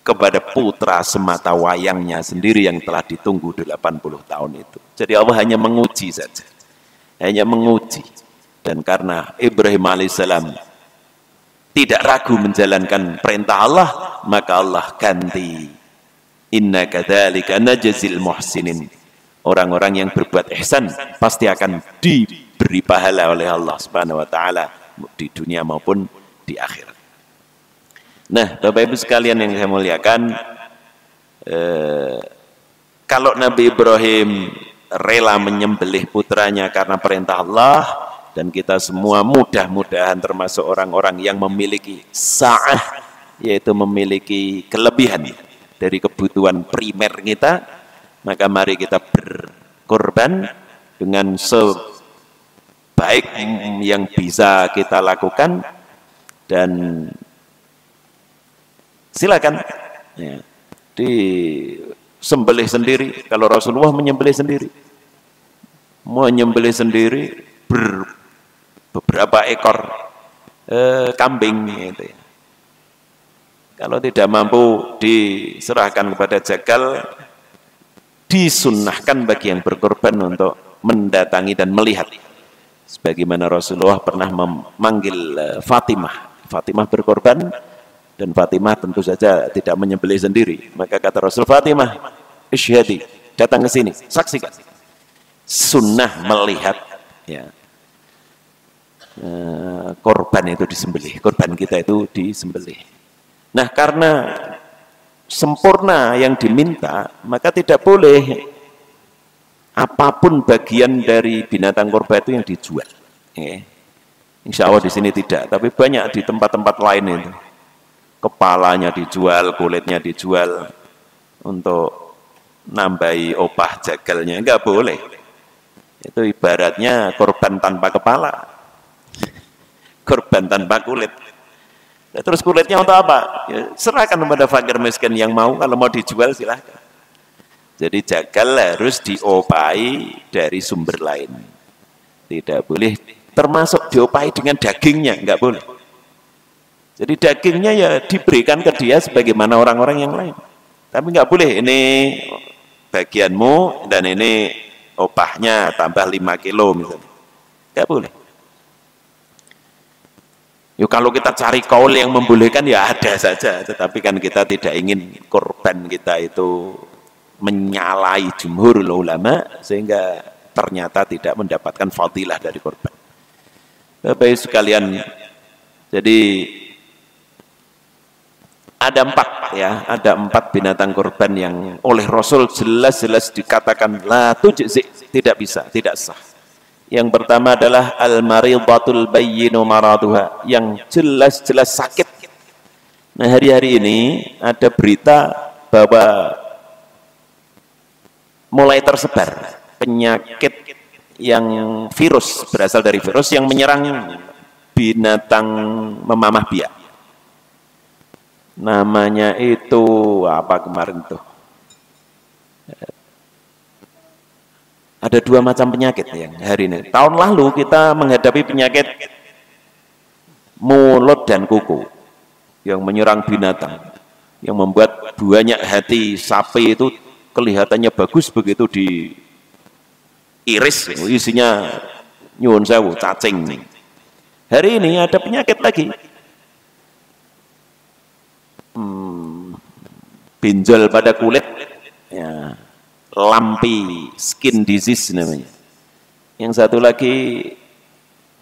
S2: kepada putra semata wayangnya sendiri yang telah ditunggu 80 tahun itu. Jadi Allah hanya menguji saja, hanya menguji. Dan karena Ibrahim alaihissalam tidak ragu menjalankan perintah Allah, maka Allah ganti, inna kadzalika najzil muhsinin, orang-orang yang berbuat ihsan pasti akan diberi pahala oleh Allah Subhanahu wa taala di dunia maupun di akhirat. Nah, Bapak Ibu sekalian yang saya muliakan, kalau Nabi Ibrahim rela menyembelih putranya karena perintah Allah, dan kita semua mudah-mudahan termasuk orang-orang yang memiliki sa'ah, yaitu memiliki kelebihan dari kebutuhan primer kita, maka mari kita berkorban dengan sebaik yang bisa kita lakukan, dan silakan ya, disembelih sendiri. Kalau Rasulullah menyembelih sendiri beberapa ekor kambing gitu ya. Kalau tidak mampu diserahkan kepada jagal, disunnahkan bagi yang berkorban untuk mendatangi dan melihat, sebagaimana Rasulullah pernah memanggil Fatimah berkorban, dan Fatimah tentu saja tidak menyembelih sendiri. Maka kata Rasul, Fatimah, isyhadi, datang ke sini, saksikan. Sunnah melihat ya, korban itu disembelih, korban kita itu disembelih. Nah, karena sempurna yang diminta, maka tidak boleh apapun bagian dari binatang korban itu yang dijual. Insya Allah di sini tidak, tapi banyak di tempat-tempat lain itu. Kepalanya dijual, kulitnya dijual untuk nambahi opah jagalnya, enggak boleh. Itu ibaratnya korban tanpa kepala, korban tanpa kulit. Nah, terus kulitnya untuk apa? Ya, serahkan kepada fakir miskin yang mau, kalau mau dijual silahkan. Jadi jagal harus diopahi dari sumber lain. Tidak boleh termasuk diopahi dengan dagingnya, enggak boleh. Jadi dagingnya ya diberikan ke dia sebagaimana orang-orang yang lain. Tapi nggak boleh ini bagianmu dan ini opahnya tambah 5 kilo misalnya. Nggak boleh. Yuk, kalau kita cari kaul yang membolehkan ya ada saja. Tetapi kan kita tidak ingin korban kita itu menyalahi jumhur ulama sehingga ternyata tidak mendapatkan fadilah dari korban. Bapak Ibu sekalian, jadi ada 4 binatang korban yang oleh Rasul jelas-jelas dikatakan la tujzi, tidak bisa, tidak sah. Yang pertama adalah al-maridatul bayyinu maraduha, yang jelas-jelas sakit. Nah, hari-hari ini ada berita bahwa mulai tersebar penyakit yang virus, berasal dari virus yang menyerang binatang memamah biak. Namanya itu apa kemarin tuh? Ada 2 macam penyakit yang hari ini. Tahun lalu kita menghadapi penyakit mulut dan kuku yang menyerang binatang, yang membuat banyak hati sapi itu kelihatannya bagus begitu diiris, isinya nyuwun sewu cacing. Hari ini ada penyakit lagi. Benjol pada kulit ya, lampi, skin disease namanya. Yang satu lagi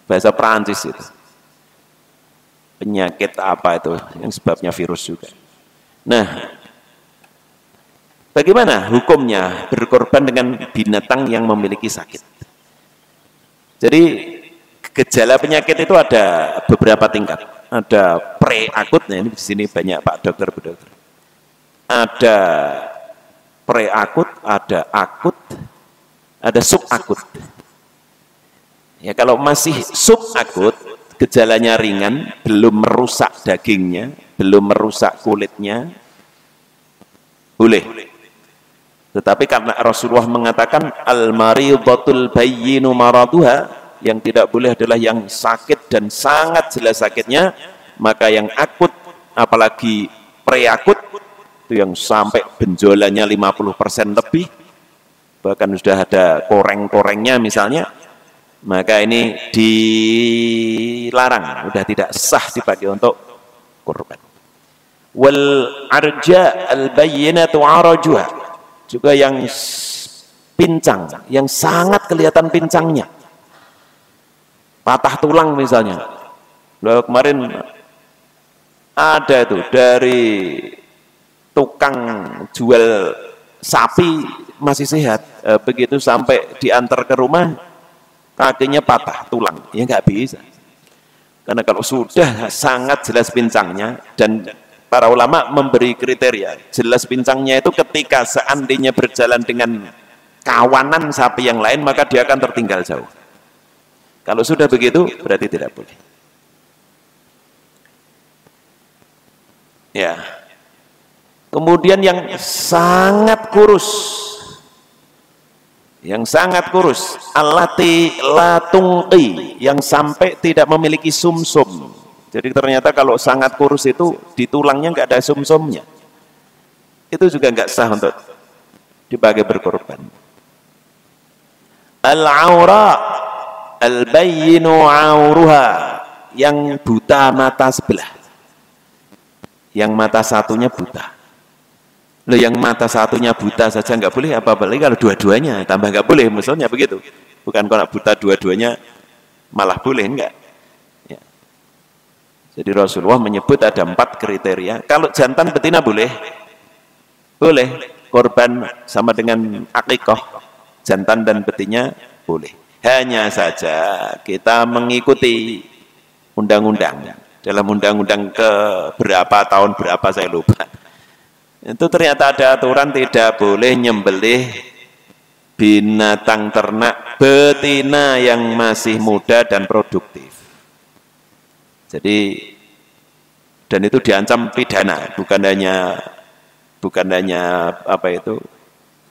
S2: bahasa Perancis itu penyakit apa itu yang sebabnya virus juga. Nah, bagaimana hukumnya berkorban dengan binatang yang memiliki sakit? Jadi gejala penyakit itu ada beberapa tingkat. Ada pre-akut, nah ini di sini banyak Pak Dokter, Bu Dokter. Ada pre-akut, ada akut, ada subakut. Ya, kalau masih subakut, gejalanya ringan, belum merusak dagingnya, belum merusak kulitnya, boleh. Tetapi karena Rasulullah mengatakan al-maridatul bayyinu maraduha, yang tidak boleh adalah yang sakit dan sangat jelas sakitnya, maka yang akut, apalagi pre-akut, itu yang sampai benjolannya 50% lebih, bahkan sudah ada koreng-korengnya misalnya, maka ini dilarang, sudah tidak sah dipakai untuk kurban. Wal arja al bayyinatu arajuha, juga yang pincang, yang sangat kelihatan pincangnya, patah tulang misalnya. Lalu kemarin
S3: Ada itu dari tukang jual sapi masih sehat, begitu sampai diantar ke rumah kakinya patah tulang, ya nggak bisa. Karena kalau sudah sangat jelas pincangnya, dan para ulama memberi kriteria jelas pincangnya itu ketika seandainya berjalan dengan kawanan sapi yang lain maka dia akan tertinggal jauh. Kalau sudah begitu berarti tidak boleh. Ya. Kemudian yang sangat kurus, allati latunqi, yang sampai tidak memiliki sumsum. Jadi ternyata kalau sangat kurus itu di tulangnya nggak ada sumsumnya, itu juga nggak sah untuk dipakai berkorban. Al-aura al-bayyinu auruha, yang buta mata sebelah, yang mata satunya buta. Loh, yang mata satunya buta saja nggak boleh, apalagi kalau dua-duanya tambah nggak boleh, maksudnya begitu. Bukan kalau buta dua-duanya malah boleh, enggak. Ya. Jadi Rasulullah menyebut ada 4 kriteria. Kalau jantan betina boleh korban sama dengan akikah, jantan dan betina boleh. Hanya saja kita mengikuti undang-undang. Dalam undang-undang ke berapa tahun berapa saya lupa, itu ternyata ada aturan tidak boleh nyembelih binatang ternak betina yang masih muda dan produktif. Jadi, dan itu diancam pidana, bukan hanya apa itu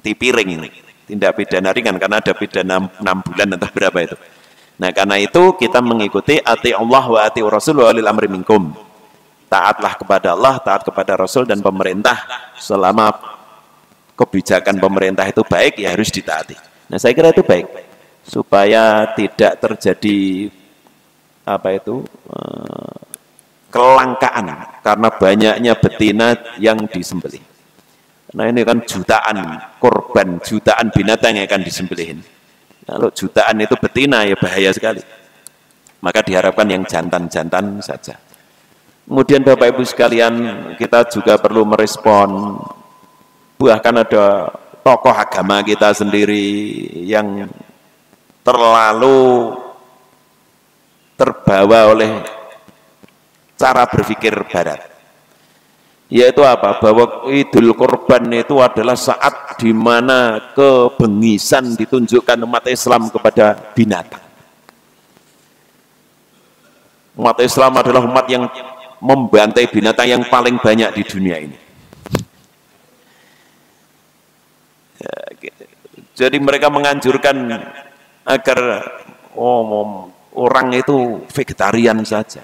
S3: tipiring, tindak pidana ringan, karena ada pidana 6 bulan atau berapa itu. Nah, karena itu kita mengikuti ati Allah wa ati Rasul wa ulil amri minkum. Taatlah kepada Allah, taat kepada Rasul dan pemerintah. Selama kebijakan pemerintah itu baik, ya harus ditaati. Nah, saya kira itu baik, supaya tidak terjadi kelangkaan karena banyaknya betina yang disembelih. Nah, ini kan jutaan korban, jutaan binatang yang akan disembelihin. Kalau jutaan itu betina, ya bahaya sekali. Maka diharapkan yang jantan-jantan saja. Kemudian Bapak Ibu sekalian, kita juga perlu merespon, bahkan ada tokoh agama kita sendiri yang terlalu terbawa oleh cara berpikir barat. Yaitu apa? Bahwa Idul Kurban itu adalah saat di mana kebengisan ditunjukkan umat Islam kepada binatang. Umat Islam adalah umat yang membantai binatang yang paling banyak di dunia ini. Ya, gitu. Jadi mereka menganjurkan agar orang itu vegetarian saja.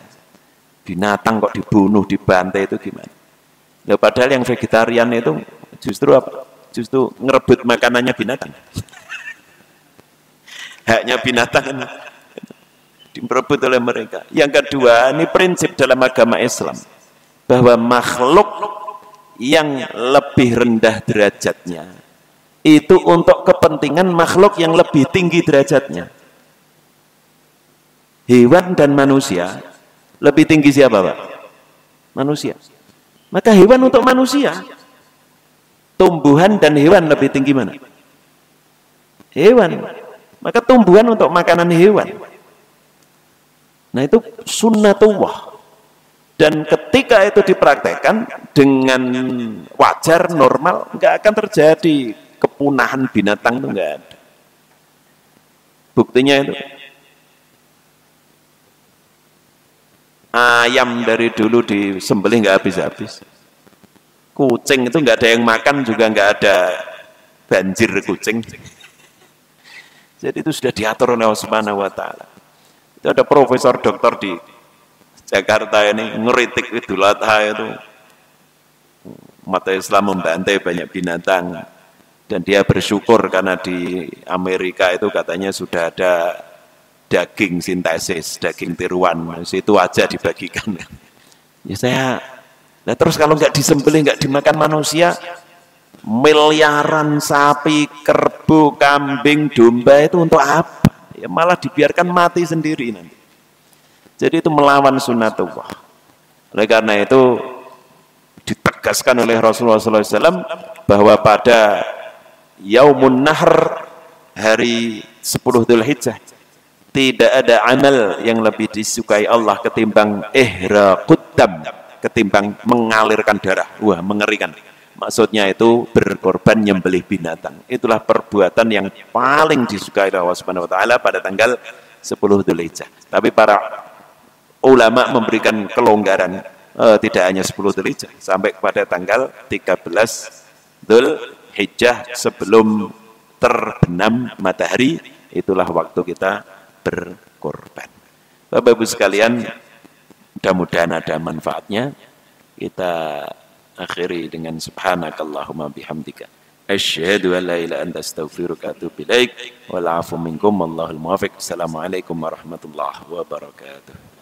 S3: Binatang kok dibunuh, dibantai, itu gimana? Nah, padahal yang vegetarian itu justru apa? Justru ngerebut makanannya binatang. Haknya binatang direbut oleh mereka. Yang kedua, ini prinsip dalam agama Islam, bahwa makhluk yang lebih rendah derajatnya itu untuk kepentingan makhluk yang lebih tinggi derajatnya. Hewan dan manusia, lebih tinggi siapa, Pak? Manusia. Maka hewan untuk manusia. Tumbuhan dan hewan lebih tinggi mana? Hewan. Maka tumbuhan untuk makanan hewan. Nah, itu sunnatullah. Dan ketika itu dipraktekkan dengan wajar, normal, nggak akan terjadi kepunahan binatang, itu nggak ada. Buktinya itu ayam dari dulu disembelih nggak habis-habis. Kucing itu nggak ada yang makan, juga nggak ada banjir kucing. Jadi itu sudah diatur oleh Allah Subhanahu wa Ta'ala. Itu ada profesor doktor di Jakarta ini ngeritik Idul Adha itu, umat Islam membantai banyak binatang, dan dia bersyukur karena di Amerika itu katanya sudah ada daging sintesis, daging tiruan, itu aja dibagikan. Ya nah terus kalau nggak disembelih, nggak dimakan manusia, miliaran sapi, kerbau, kambing, domba itu untuk apa? Ya malah dibiarkan mati sendiri nanti. Jadi itu melawan sunnatullah. Oleh karena itu ditegaskan oleh Rasulullah SAW bahwa pada Yaumun Nahr, hari 10 Dzulhijjah, tidak ada amal yang lebih disukai Allah ketimbang ihraqud dam, ketimbang mengalirkan darah. Wah, mengerikan. Maksudnya itu berkorban nyembelih binatang. Itulah perbuatan yang paling disukai Allah Subhanahu wa taala pada tanggal 10 Dzulhijjah. Tapi para ulama memberikan kelonggaran, tidak hanya 10 Dzulhijjah, sampai kepada tanggal 13 Dzulhijjah sebelum terbenam matahari, itulah waktu kita berkorban. Bapak Ibu sekalian, mudah-mudahan ada manfaatnya. Kita akhiri dengan subhanakallahumma bihamdika asyhadu an la ilaha illa anta astaghfiruka wa atubu ilaik wal afu minkum wallahul muwaffiq. Assalamualaikum warahmatullahi wabarakatuh.